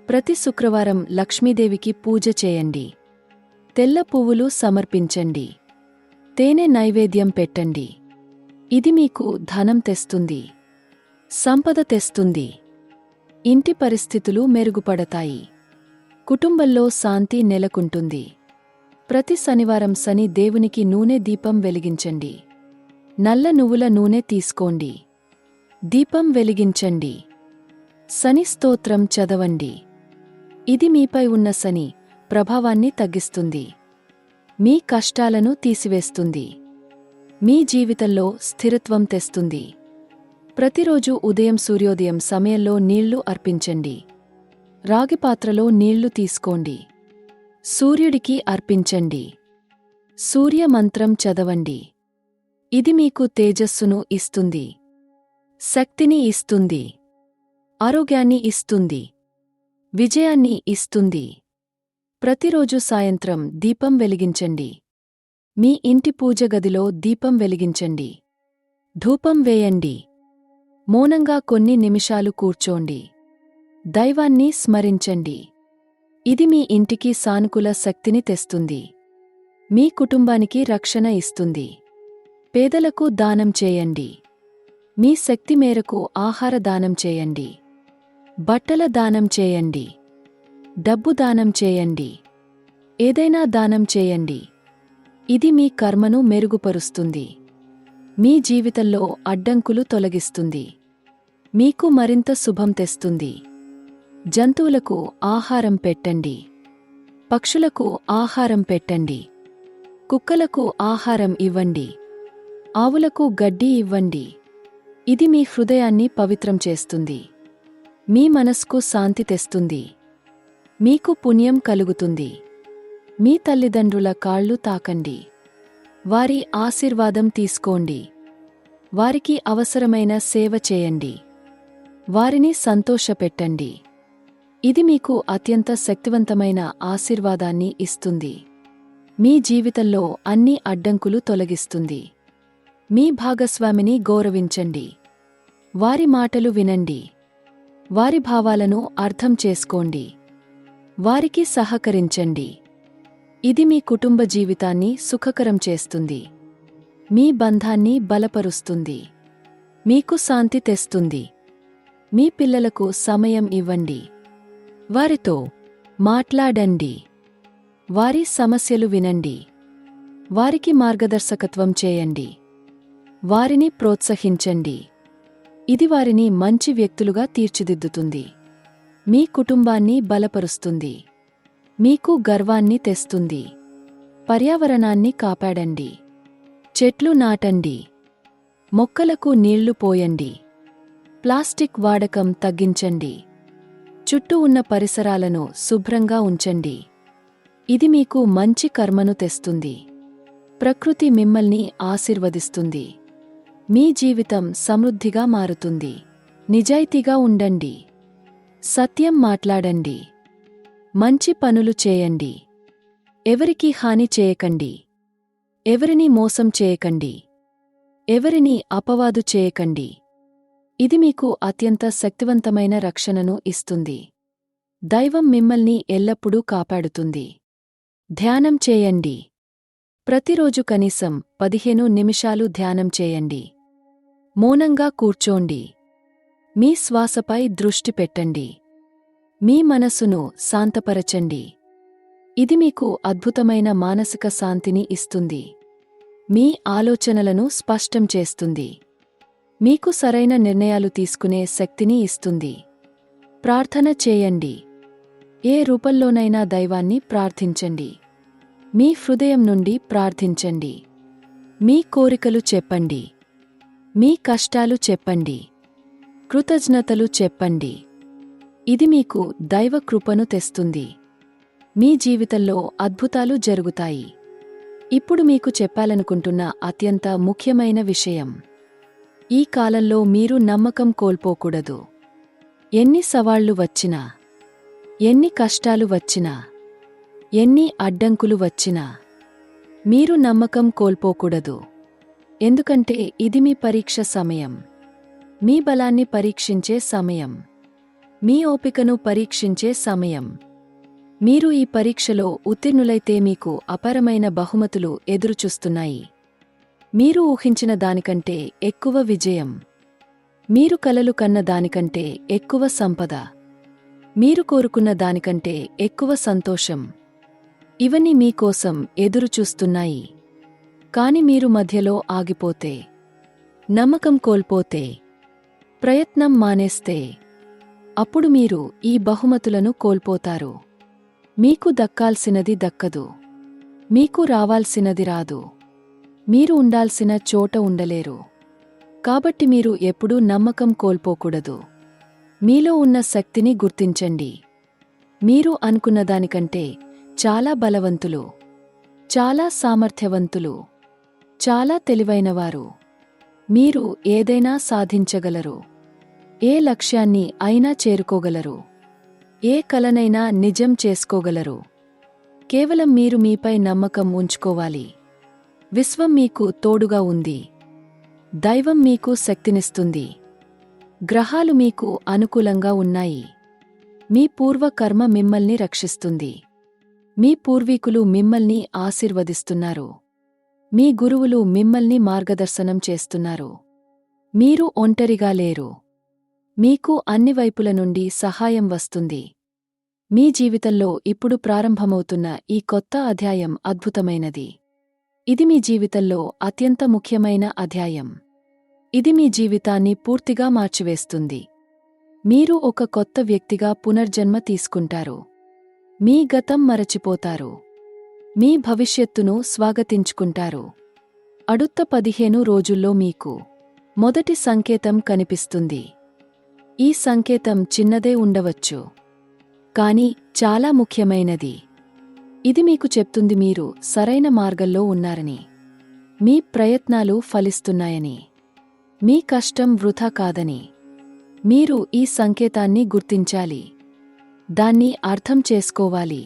S1: ప్రతి శుక్రవారం లక్ష్మీదేవికి పూజ చేయండి. తెల్ల పువ్వులు సమర్పించండి. తేనె నైవేద్యం పెట్టండి. ఇది మీకు ధనం తెస్తుంది. సంపద తెస్తుంది. ఇంటి పరిస్థితులు మెరుగుపడతాయి. కుటుంబంలో శాంతి నెలకొంటుంది. ప్రతి శనివారం శని దేవునికి నూనె దీపం వెలిగించండి. నల్ల నువ్వుల నూనె తీసుకోండి. దీపం వెలిగించండి. శని స్తోత్రం చదవండి. ఇది మీపై ఉన్న శని ప్రభావాన్ని తగ్గిస్తుంది. మీ కష్టాలను తీసివేస్తుంది. మీ జీవితంలో స్థిరత్వం తెస్తుంది. ప్రతిరోజు ఉదయం సూర్యోదయం సమయంలో నీళ్లు అర్పించండి. రాగి పాత్రలో నీళ్లు తీసుకోండి. సూర్యుడికి అర్పించండి. సూర్య మంత్రం చదవండి. ఇది మీకు తేజస్సును ఇస్తుంది. శక్తిని ఇస్తుంది. ఆరోగ్యాన్ని ఇస్తుంది. విజయాన్ని ఇస్తుంది. ప్రతిరోజు సాయంత్రం దీపం వెలిగించండి. మీ ఇంటి పూజ గదిలో దీపం వెలిగించండి. ధూపం వేయండి. మౌనంగా కొన్ని నిమిషాలు కూర్చోండి. దైవాన్ని స్మరించండి. ఇది మీ ఇంటికి సానుకూల శక్తిని తెస్తుంది. మీ కుటుంబానికి రక్షణ ఇస్తుంది. పేదలకు దానం చేయండి. మీ శక్తి మేరకు ఆహార దానం చేయండి. బట్టల దానం చేయండి. డబ్బు దానం చేయండి. ఏదైనా దానం చేయండి. ఇది మీ కర్మను మెరుగుపరుస్తుంది. మీ జీవితంలో అడ్డంకులు తొలగిస్తుంది. మీకు మరింత శుభం తెస్తుంది. జంతువులకు ఆహారం పెట్టండి. పక్షులకు ఆహారం పెట్టండి. కుక్కలకు ఆహారం ఇవ్వండి. ఆవులకు గడ్డి ఇవ్వండి. ఇది మీ హృదయాన్ని పవిత్రం చేస్తుంది. మీ మనస్కు శాంతి తెస్తుంది. మీకు పుణ్యం కలుగుతుంది. మీ తల్లిదండ్రుల కాళ్ళు తాకండి. వారి ఆశీర్వాదం తీసుకోండి. వారికి అవసరమైన సేవ చేయండి. వారిని సంతోషపెట్టండి. ఇది మీకు అత్యంత శక్తివంతమైన ఆశీర్వాదాన్ని ఇస్తుంది. మీ జీవితంలో అన్ని అడ్డంకులు తొలగిస్తుంది. మీ భాగస్వామిని గౌరవించండి. వారి మాటలు వినండి. వారి భావాలను అర్థం చేసుకోండి. వారికి సహకరించండి. ఇది మీ కుటుంబ జీవితాన్ని సుఖకరం చేస్తుంది. మీ బంధాన్ని బలపరుస్తుంది. మీకు శాంతి తెస్తుంది. మీ పిల్లలకు సమయం ఇవ్వండి. వారితో మాట్లాడండి. వారి సమస్యలు వినండి. వారికి మార్గదర్శకత్వం చేయండి. వారిని ప్రోత్సహించండి. ఇది వారిని మంచి వ్యక్తులుగా తీర్చిదిద్దుతుంది. మీ కుటుంబాన్ని బలపరుస్తుంది. మీకు గర్వాన్ని తెస్తుంది. పర్యావరణాన్ని కాపాడండి. చెట్లు నాటండి. మొక్కలకు నీళ్లు పోయండి. ప్లాస్టిక్ వాడకం తగ్గించండి. చుట్టూ ఉన్న పరిసరాలను శుభ్రంగా ఉంచండి. ఇది మీకు మంచి కర్మను తెస్తుంది. ప్రకృతి మిమ్మల్ని ఆశీర్వదిస్తుంది. మీ జీవితం సమృద్ధిగా మారుతుంది. నిజాయితీగా ఉండండి. సత్యం మాట్లాడండి. మంచి పనులు చేయండి. ఎవరికీ హాని చేయకండి. ఎవరిని మోసం చేయకండి. ఎవరిని అపవాదు చేయకండి. ఇది మీకు అత్యంత శక్తివంతమైన రక్షణను ఇస్తుంది. దైవం మిమ్మల్ని ఎల్లప్పుడూ కాపాడుతుంది. ధ్యానం చేయండి. ప్రతిరోజు కనీసం 15 నిమిషాలు ధ్యానం చేయండి. మౌనంగా కూర్చోండి. మీ శ్వాసపై దృష్టి పెట్టండి. మీ మనసును శాంతపరచండి. ఇది మీకు అద్భుతమైన మానసిక శాంతిని ఇస్తుంది. మీ ఆలోచనలను స్పష్టం చేస్తుంది. మీకు సరైన నిర్ణయాలు తీసుకునే శక్తిని ఇస్తుంది. ప్రార్థన చేయండి. ఏ రూపంలోనైనా దైవాన్ని ప్రార్థించండి. మీ హృదయం నుండి ప్రార్థించండి. మీ కోరికలు చెప్పండి. మీ కష్టాలు చెప్పండి. కృతజ్ఞతలు చెప్పండి. ఇది మీకు దైవ కృపను తెస్తుంది. మీ జీవితంలో అద్భుతాలు జరుగుతాయి. ఇప్పుడు మీకు చెప్పాలనుకుంటున్న అత్యంత ముఖ్యమైన విషయం. ఈ కాలంలో మీరు నమ్మకం కోల్పోకూడదు. ఎన్ని సవాళ్లు వచ్చినా, ఎన్ని కష్టాలు వచ్చినా, ఎన్ని అడ్డంకులు వచ్చినా మీరు నమ్మకం కోల్పోకూడదు. ఎందుకంటే ఇది మీ పరీక్ష సమయం. మీ బలాన్ని పరీక్షించే సమయం. మీ ఓపికను పరీక్షించే సమయం. మీరు ఈ పరీక్షలో ఉత్తీర్ణులైతే మీకు అపారమైన బహుమతులు ఎదురుచూస్తున్నాయి. మీరు ఊహించిన దానికంటే ఎక్కువ విజయం. మీరు కలలు కన్న దానికంటే ఎక్కువ సంపద. మీరు కోరుకున్న దానికంటే ఎక్కువ సంతోషం. ఇవన్నీ మీకోసం ఎదురుచూస్తున్నాయి. కాని మీరు మధ్యలో ఆగిపోతే, నమ్మకం కోల్పోతే, ప్రయత్నం మానేస్తే, అప్పుడు మీరు ఈ బహుమతులను కోల్పోతారు. మీకు దక్కాల్సినది దక్కదు. మీకు రావాల్సినది రాదు. మీరు ఉండాల్సిన చోట ఉండలేరు. కాబట్టి మీరు ఎప్పుడూ నమ్మకం కోల్పోకూడదు. మీలో ఉన్న శక్తిని గుర్తించండి. మీరు అనుకున్నదానికంటే చాలా బలవంతులు, చాలా సామర్థ్యవంతులు, చాలా తెలివైనవారు. మీరు ఏదైనా సాధించగలరు. ఏ లక్ష్యాన్ని అయినా చేరుకోగలరు. ఏ కలనైనా నిజం చేసుకోగలరు. కేవలం మీరు మీపై నమ్మకం ఉంచుకోవాలి. విశ్వం మీకు తోడుగా ఉంది. దైవం మీకు శక్తినిస్తుంది. గ్రహాలు మీకు అనుకూలంగా ఉన్నాయి. మీ పూర్వకర్మ మిమ్మల్ని రక్షిస్తుంది. మీ పూర్వీకులు మిమ్మల్ని ఆశీర్వదిస్తున్నారు. మీ గురువులు మిమ్మల్ని మార్గదర్శనం చేస్తున్నారు. మీరు ఒంటరిగా లేరు. మీకు అన్ని వైపుల నుండి సహాయం వస్తుంది. మీ జీవితంలో ఇప్పుడు ప్రారంభమవుతున్న ఈ కొత్త అధ్యాయం అద్భుతమైనది. ఇది మీ జీవితంలో అత్యంత ముఖ్యమైన అధ్యాయం. ఇది మీ జీవితాన్ని పూర్తిగా మార్చివేస్తుంది. మీరు ఒక కొత్త వ్యక్తిగా పునర్జన్మ తీసుకుంటారు. మీ గతం మరచిపోతారు. మీ భవిష్యత్తును స్వాగతించుకుంటారు. అడుత్త 15 రోజుల్లో మీకు మొదటి సంకేతం కనిపిస్తుంది. ఈ సంకేతం చిన్నదే ఉండవచ్చు, కాని చాలా ముఖ్యమైనది. ఇది మీకు చెప్తుంది మీరు సరైన మార్గంలో ఉన్నారని, మీ ప్రయత్నాలు ఫలిస్తున్నాయని, మీ కష్టం వృథా కాదని. మీరు ఈ సంకేతాన్ని గుర్తించాలి. దాన్ని అర్థం చేసుకోవాలి.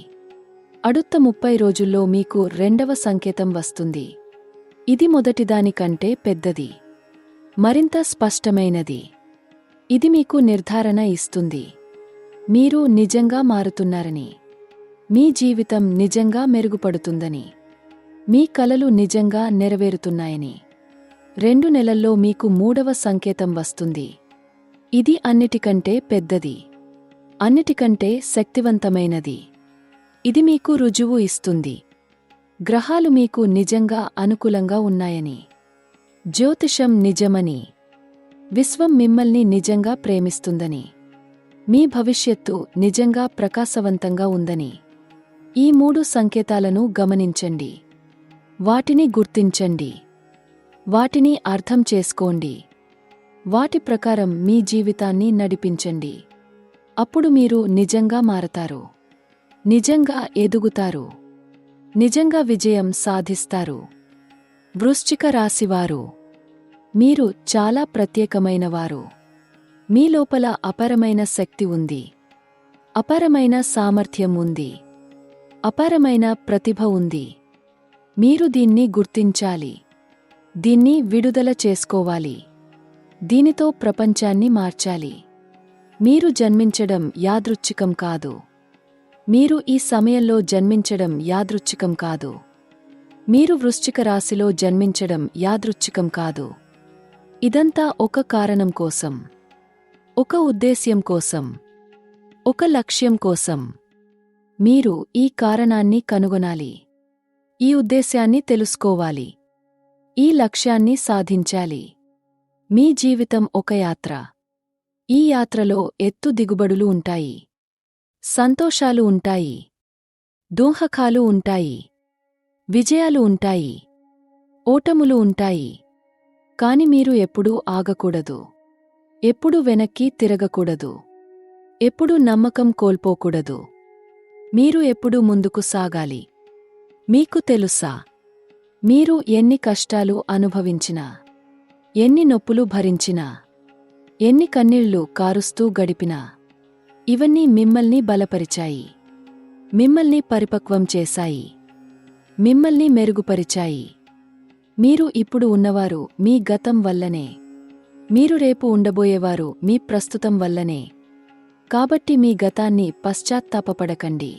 S1: అడుత్త 30 రోజుల్లో మీకు రెండవ సంకేతం వస్తుంది. ఇది మొదటిదానికంటే పెద్దది, మరింత స్పష్టమైనది. ఇది మీకు నిర్ధారణ ఇస్తుంది. మీరు నిజంగా మారుతున్నారని, మీ జీవితం నిజంగా మెరుగుపడుతుందని, మీ కలలు నిజంగా నెరవేరుతున్నాయని. 2 నెలల్లో మీకు మూడవ సంకేతం వస్తుంది. ఇది అన్నిటికంటే పెద్దది, అన్నిటికంటే శక్తివంతమైనది. ఇది మీకు రుజువు ఇస్తుంది. గ్రహాలు మీకు నిజంగా అనుకూలంగా ఉన్నాయని, జ్యోతిషం నిజమని, విశ్వం మిమ్మల్ని నిజంగా ప్రేమిస్తుందని, మీ భవిష్యత్తు నిజంగా ప్రకాశవంతంగా ఉందని. ఈ 3 సంకేతాలను గమనించండి. వాటిని గుర్తించండి. వాటిని అర్థం చేసుకోండి. వాటి ప్రకారం మీ జీవితాన్ని నడిపించండి. అప్పుడు మీరు నిజంగా మారతారు. నిజంగా ఎదుగుతారు. నిజంగా విజయం సాధిస్తారు. వృశ్చిక రాశివారు, మీరు చాలా ప్రత్యేకమైనవారు. మీ లోపల అపారమైన శక్తి ఉంది. అపారమైన సామర్థ్యం ఉంది. అపారమైన ప్రతిభ ఉంది. మీరు దీన్ని గుర్తించాలి. దీన్ని విడుదల చేసుకోవాలి. దీనితో ప్రపంచాన్ని మార్చాలి. మీరు జన్మించడం యాదృచ్ఛికం కాదు. మీరు ఈ సమయంలో జన్మించడం యాదృచ్ఛికం కాదు. మీరు వృశ్చిక రాశిలో జన్మించడం యాదృచ్ఛికం కాదు. ఇదంతా ఒక కారణం కోసం, ఒక ఉద్దేశ్యం కోసం, ఒక లక్ష్యం కోసం. మీరు ఈ కారణాన్ని కనుగొనాలి. ఈ ఉద్దేశ్యాన్ని తెలుసుకోవాలి. ఈ లక్ష్యాన్ని సాధించాలి. మీ జీవితం ఒక యాత్ర. ఈ యాత్రలో ఎత్తు దిగుబడులు ఉంటాయి. సంతోషాలు ఉంటాయి. దోహకాలు ఉంటాయి. విజయాలు ఉంటాయి. ఓటములు ఉంటాయి. కాని మీరు ఎప్పుడూ ఆగకూడదు. ఎప్పుడూ వెనక్కి తిరగకూడదు. ఎప్పుడూ నమ్మకం కోల్పోకూడదు. మీరు ఎప్పుడూ ముందుకు సాగాలి. మీకు తెలుసా, మీరు ఎన్ని కష్టాలు అనుభవించినా, ఎన్ని నొప్పులు భరించినా, ఎన్ని కన్నీళ్లు కారుస్తూ గడిపినా, ఇవన్నీ మిమ్మల్ని బలపరిచాయి. మిమ్మల్ని పరిపక్వం చేశాయి. మిమ్మల్ని మెరుగుపరిచాయి. మీరు ఇప్పుడు ఉన్నవారు మీ గతం వల్లనే. మీరు రేపు ఉండబోయేవారు మీ ప్రస్తుతం వల్లనే. కాబట్టి మీ గతాన్ని పశ్చాత్తాపపడకండి.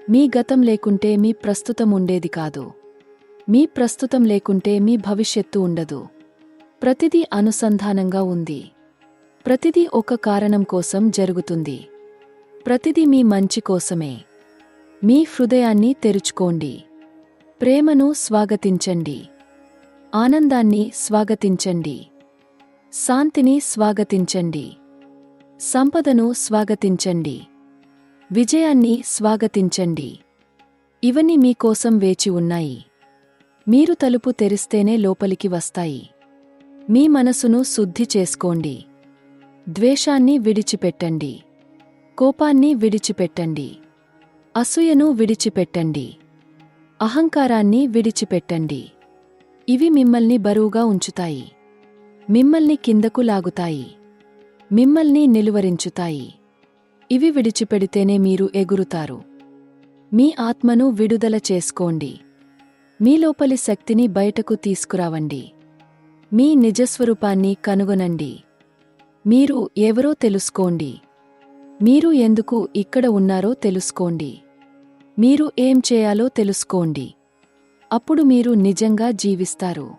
S1: మీ గతం లేకుంటే మీ ప్రస్తుతం ఉండేది కాదు. మీ ప్రస్తుతం లేకుంటే మీ భవిష్యత్తు ఉండదు. ప్రతిదీ అనుసంధానంగా ఉంది. ప్రతిదీ ఒక కారణం కోసం జరుగుతుంది. ప్రతిదీ మీ మంచి కోసమే. మీ హృదయాన్ని తెరుచుకోండి. ప్రేమను స్వాగతించండి. ఆనందాన్ని స్వాగతించండి. శాంతిని స్వాగతించండి. సంపదను స్వాగతించండి. విజయాన్ని స్వాగతించండి. ఇవన్నీ మీకోసం వేచి ఉన్నాయి. మీరు తలుపు తెరిస్తేనే లోపలికి వస్తాయి. మీ మనసును శుద్ధి చేసుకోండి. ద్వేషాన్ని విడిచిపెట్టండి. కోపాన్ని విడిచిపెట్టండి. అసూయను విడిచిపెట్టండి. అహంకారాన్ని విడిచిపెట్టండి. ఇవి మిమ్మల్ని బరువుగా ఉంచుతాయి. మిమ్మల్ని కిందకు లాగుతాయి. మిమ్మల్ని నిలువరించుతాయి. ఇవి విడిచిపెడితేనే మీరు ఎగురుతారు. మీ ఆత్మను విడుదల చేసుకోండి. మీ లోపలి శక్తిని బయటకు తీసుకురావండి. మీ నిజస్వరూపాన్ని కనుగొనండి. మీరు ఎవరో తెలుసుకోండి. మీరు ఎందుకు ఇక్కడ ఉన్నారో తెలుసుకోండి. మీరు ఏం చేయాలో తెలుసుకోండి. అప్పుడు మీరు నిజంగా జీవిస్తారు.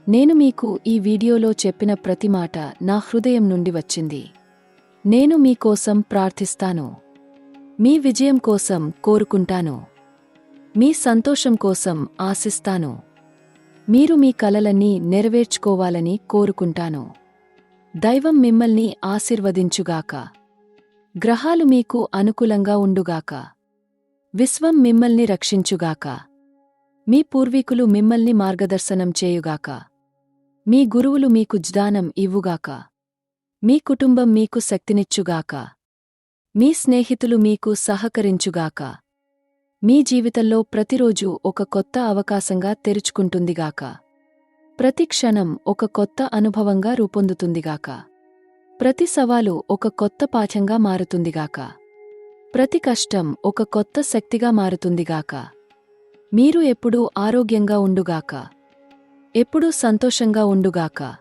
S1: నేను మీకు ఈ వీడియోలో చెప్పిన ప్రతి మాట నా హృదయం నుండి వచ్చింది. నేను మీకోసం ప్రార్థిస్తాను. మీ విజయం కోసం కోరుకుంటాను. మీ సంతోషం కోసం ఆశిస్తాను. మీరు మీ కలలన్నీ నెరవేర్చుకోవాలని కోరుకుంటాను. దైవం మిమ్మల్ని ఆశీర్వదించుగాక. గ్రహాలు మీకు అనుకూలంగా ఉండుగాక. విశ్వం మిమ్మల్ని రక్షించుగాక. మీ పూర్వీకులు మిమ్మల్ని మార్గదర్శనం చేయుగాక. మీ గురువులు మీకు జ్ఞానం ఇవ్వుగాక. మీ కుటుంబం మీకు శక్తినిచ్చుగాక. మీ స్నేహితులు మీకు సహకరించుగాక. మీ జీవితంలో ప్రతిరోజూ ఒక కొత్త అవకాశంగా తెరుచుకుంటుందిగాక. ప్రతి క్షణం ఒక కొత్త అనుభవంగా రూపొందుతుందిగాక. ప్రతి సవాలు ఒక కొత్త పాఠంగా మారుతుందిగాక. ప్రతి కష్టం ఒక కొత్త శక్తిగా మారుతుందిగాక. మీరు ఎప్పుడూ ఆరోగ్యంగా ఉండుగాక. ఎప్పుడూ సంతోషంగా ఉండుగాక.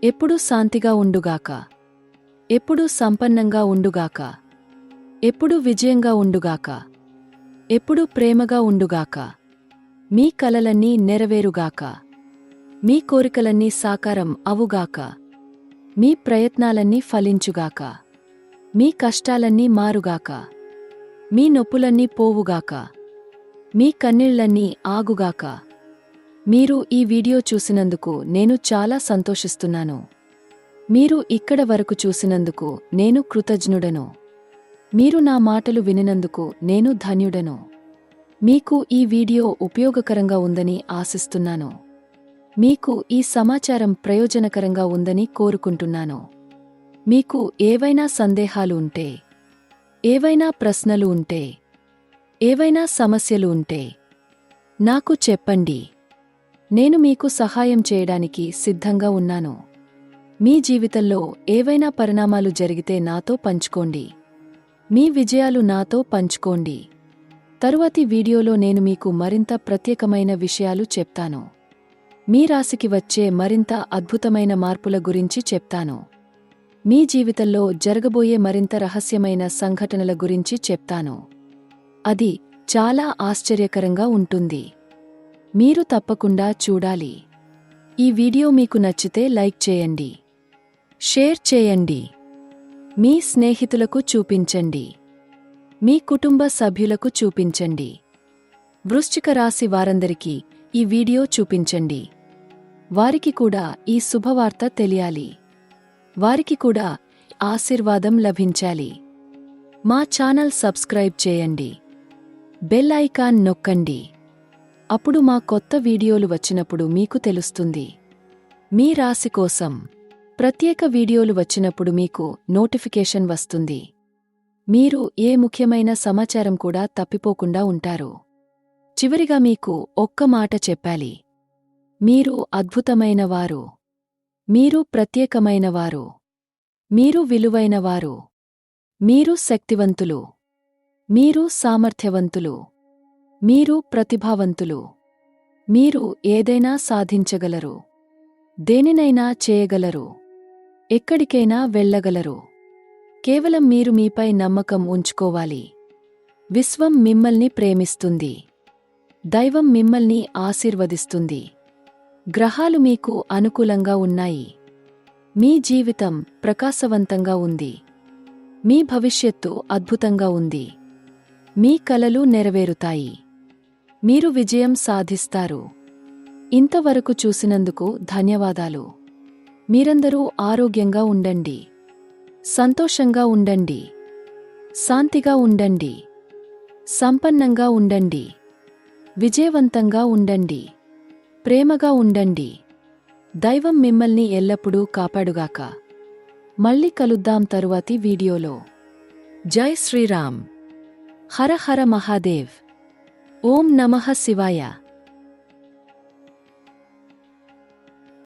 S1: ఎప్పుడూ శాంతిగా ఉండుగాక. ఎప్పుడూ సంపన్నంగా ఉండుగాక. ఎప్పుడూ విజయంగా ఉండుగాక. ఎప్పుడూ ప్రేమగా ఉండుగాక. మీ కలలన్నీ నెరవేరుగాక. మీ కోరికలన్నీ సాకారం అవుగాక. మీ ప్రయత్నాలన్నీ ఫలించుగాక. మీ కష్టాలన్నీ మారుగాక. మీ నొప్పులన్నీ పోవుగాక. మీ కన్నీళ్లన్నీ ఆగుగాక. మీరు ఈ వీడియో చూసినందుకు నేను చాలా సంతోషిస్తున్నాను. మీరు ఇక్కడ వరకు చూసినందుకు నేను కృతజ్ఞుడను. మీరు నా మాటలు వినినందుకు నేను ధన్యుడను. మీకు ఈ వీడియో ఉపయోగకరంగా ఉందని ఆశిస్తున్నాను. మీకు ఈ సమాచారం ప్రయోజనకరంగా ఉందని కోరుకుంటున్నాను. మీకు ఏవైనా సందేహాలు ఉంటే, ఏవైనా ప్రశ్నలు ఉంటే, ఏవైనా సమస్యలు ఉంటే నాకు చెప్పండి. నేను మీకు సహాయం చేయడానికి సిద్ధంగా ఉన్నాను. మీ జీవితంలో ఏవైనా పరిణామాలు జరిగితే నాతో పంచుకోండి. మీ విజయాలు నాతో పంచుకోండి. తరువాతి వీడియోలో నేను మీకు మరింత ప్రత్యేకమైన విషయాలు చెప్తాను. మీ రాశికి వచ్చే మరింత అద్భుతమైన మార్పుల గురించి చెప్తాను. మీ జీవితంలో జరగబోయే మరింత రహస్యమైన సంఘటనల గురించి చెప్తాను. అది చాలా ఆశ్చర్యకరంగా ఉంటుంది. మీరు తప్పకుండా చూడాలి. ఈ వీడియో మీకు నచ్చితే లైక్ చేయండి, షేర్ చేయండి, మీ స్నేహితులకు చూపించండి, మీ కుటుంబ సభ్యులకు చూపించండి. వృశ్చిక రాశి వారందరికీ ఈ వీడియో చూపించండి. వారికి కూడా ఈ శుభవార్త తెలియాలి. వారికి కూడా ఆశీర్వాదం లభించాలి. మా ఛానల్ సబ్స్క్రైబ్ చేయండి, బెల్ ఐకాన్ నొక్కండి. అప్పుడు మా కొత్త వీడియోలు వచ్చినప్పుడు మీకు తెలుస్తుంది. మీ రాశి కోసం ప్రత్యేక వీడియోలు వచ్చినప్పుడు మీకు నోటిఫికేషన్ వస్తుంది. మీరు ఏ ముఖ్యమైన సమాచారం కూడా తప్పిపోకుండా ఉంటారు. చివరిగా మీకు ఒక్క మాట చెప్పాలి. మీరు అద్భుతమైనవారు. మీరు ప్రత్యేకమైనవారు. మీరు విలువైనవారు. మీరు శక్తివంతులు. మీరు సామర్థ్యవంతులు. మీరు ప్రతిభావంతులు. మీరు ఏదైనా సాధించగలరు. దేనినైనా చేయగలరు. ఎక్కడికైనా వెళ్ళగలరు. కేవలం మీరు మీపై నమ్మకం ఉంచుకోవాలి. విశ్వం మిమ్మల్ని ప్రేమిస్తుంది. దైవం మిమ్మల్ని ఆశీర్వదిస్తుంది. గ్రహాలు మీకు అనుకూలంగా ఉన్నాయి. మీ జీవితం ప్రకాశవంతంగా ఉంది. మీ భవిష్యత్తు అద్భుతంగా ఉంది. మీ కలలు నెరవేరుతాయి. మీరు విజయం సాధిస్తారు. ఇంతవరకు చూసినందుకు ధన్యవాదాలు. మీరందరూ ఆరోగ్యంగా ఉండండి, సంతోషంగా ఉండండి, శాంతిగా ఉండండి, సంపన్నంగా ఉండండి, విజయవంతంగా ఉండండి, ప్రేమగా ఉండండి. దైవం మిమ్మల్ని ఎల్లప్పుడూ కాపాడుగాక. మళ్ళీ కలుద్దాం తరువాతి వీడియోలో. జై శ్రీరామ్. హర హర మహాదేవ్. ఓం నమః శివాయ.